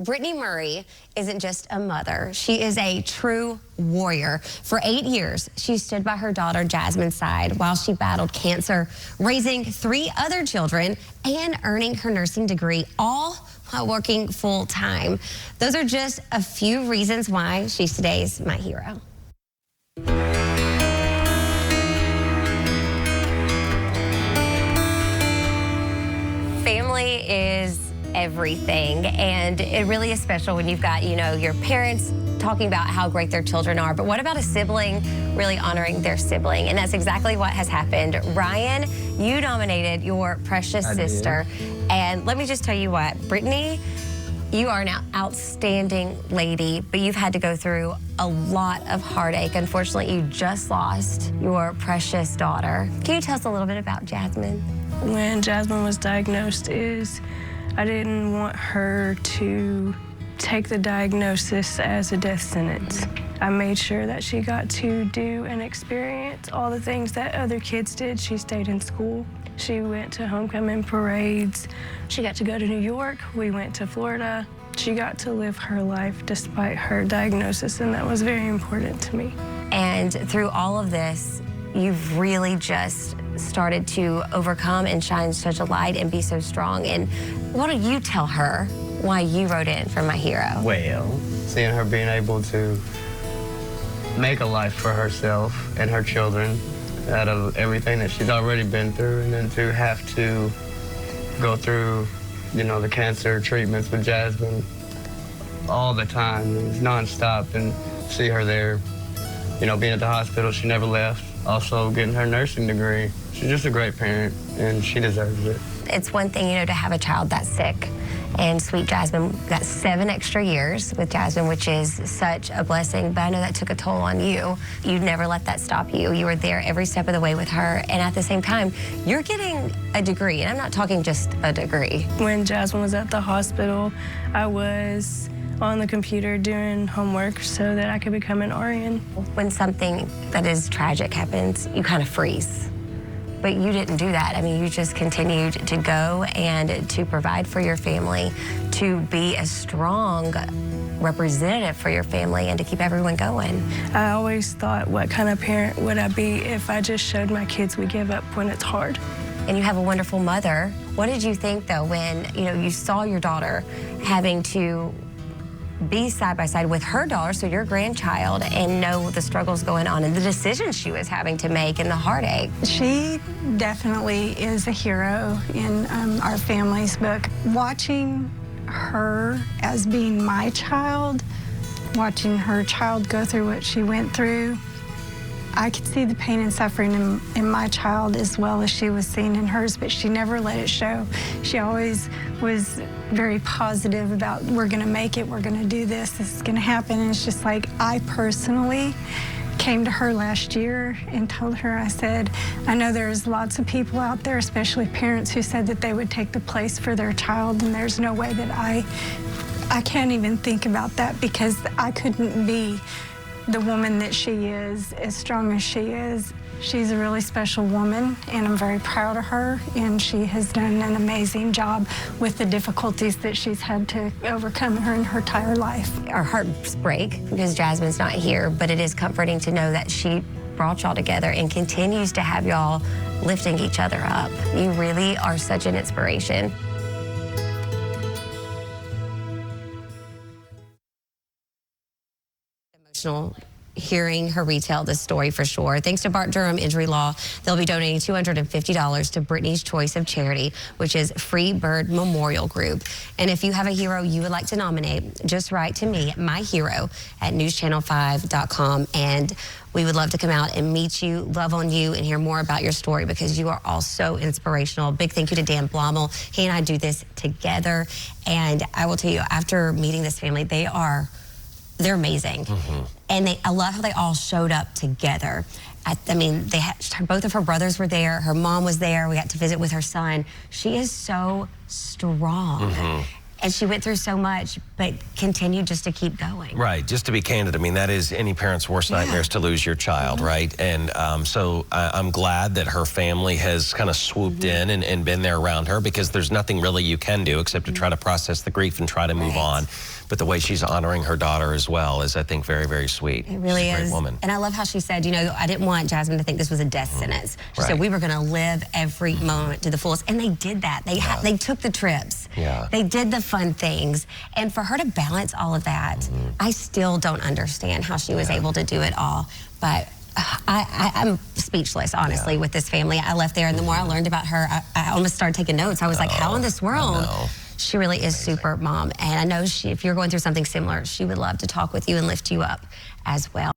Brittany Murray isn't just a mother. She is a true warrior. For 8 years, she stood by her daughter Jazmyn's side while she battled cancer, raising 3 other children and earning her nursing degree, all while working full time. Those are just a few reasons why she's today's my hero. Family is everything, and it really is special when you've got, your parents talking about how great their children are, but what about a sibling really honoring their sibling? And that's exactly what has happened. Ryan, you nominated your precious sister, and let me just tell you what, Brittany, you are an outstanding lady, but you've had to go through a lot of heartache. Unfortunately, you just lost your precious daughter. Can you tell us a little bit about Jazmyn? When Jazmyn was diagnosed, I didn't want her to take the diagnosis as a death sentence. I made sure that she got to do and experience all the things that other kids did. She stayed in school. She went to homecoming parades. She got to go to New York. We went to Florida. She got to live her life despite her diagnosis, and that was very important to me. And through all of this, you've really just started to overcome and shine such a light and be so strong. And why don't you tell her why you wrote in for my hero? Well, seeing her being able to make a life for herself and her children out of everything that she's already been through, and then to have to go through, the cancer treatments with Jazmyn all the time, nonstop, and see her there, being at the hospital, she never left. Also getting her nursing degree. She's just a great parent, and she deserves it. It's one thing, to have a child that's sick. And sweet Jazmyn got 7 extra years with Jazmyn, which is such a blessing. But I know that took a toll on you. You never let that stop you. You were there every step of the way with her. And at the same time, you're getting a degree. And I'm not talking just a degree. When Jazmyn was at the hospital, I was on the computer doing homework so that I could become an RN. When something that is tragic happens, you kind of freeze. But you didn't do that. I mean, you just continued to go and to provide for your family, to be a strong representative for your family, and to keep everyone going. I always thought, what kind of parent would I be if I just showed my kids we give up when it's hard? And you have a wonderful mother. What did you think, though, when you saw your daughter having to be side by side with her daughter, so your grandchild, and know the struggles going on and the decisions she was having to make and the heartache? She definitely is a hero in our family's book. Watching her as being my child, watching her child go through what she went through, I could see the pain and suffering in my child as well as she was seeing in hers, but she never let it show. She always was very positive about, we're gonna make it, we're gonna do this is gonna happen. And it's just like, I personally came to her last year and told her, I said, I know there's lots of people out there, especially parents, who said that they would take the place for their child, and there's no way that I can't even think about that, because I couldn't be the woman that she is, as strong as she is. She's a really special woman, and I'm very proud of her, and she has done an amazing job with the difficulties that she's had to overcome in her entire life. Our hearts break because Jazmyn's not here, but it is comforting to know that she brought y'all together and continues to have y'all lifting each other up. You really are such an inspiration. Emotional hearing her retell this story for sure. Thanks to Bart Durham Injury Law, they'll be donating $250 to Brittany's Choice of Charity, which is Free Bird Memorial Group. And if you have a hero you would like to nominate, just write to me, myhero@newschannel5.com, and we would love to come out and meet you, love on you, and hear more about your story, because you are all so inspirational. Big thank you to Dan Blommel. He and I do this together, and I will tell you, after meeting this family, they're amazing. And I love how they all showed up together. Both of her brothers were there. Her mom was there. We got to visit with her son. She is so strong. And she went through so much, but continued just to keep going. Right, just to be candid, I mean, that is any parent's worst nightmares to lose your child, right? And so I'm glad that her family has kind of swooped in and been there around her, because there's nothing really you can do except to try to process the grief and try to move on. But the way she's honoring her daughter as well is, I think, very, very sweet. It really she's a is. great woman. And I love how she said, you know, I didn't want Jazmyn to think this was a death sentence. She said we were going to live every moment to the fullest. And they did that. They took the trips. They did the fun things. And for her to balance all of that, I still don't understand how she was able to do it all. But I'm speechless, honestly, with this family. I left there, and the more I learned about her, I almost started taking notes. I was like, how in this world? She really is super mom. And I know if you're going through something similar, she would love to talk with you and lift you up as well.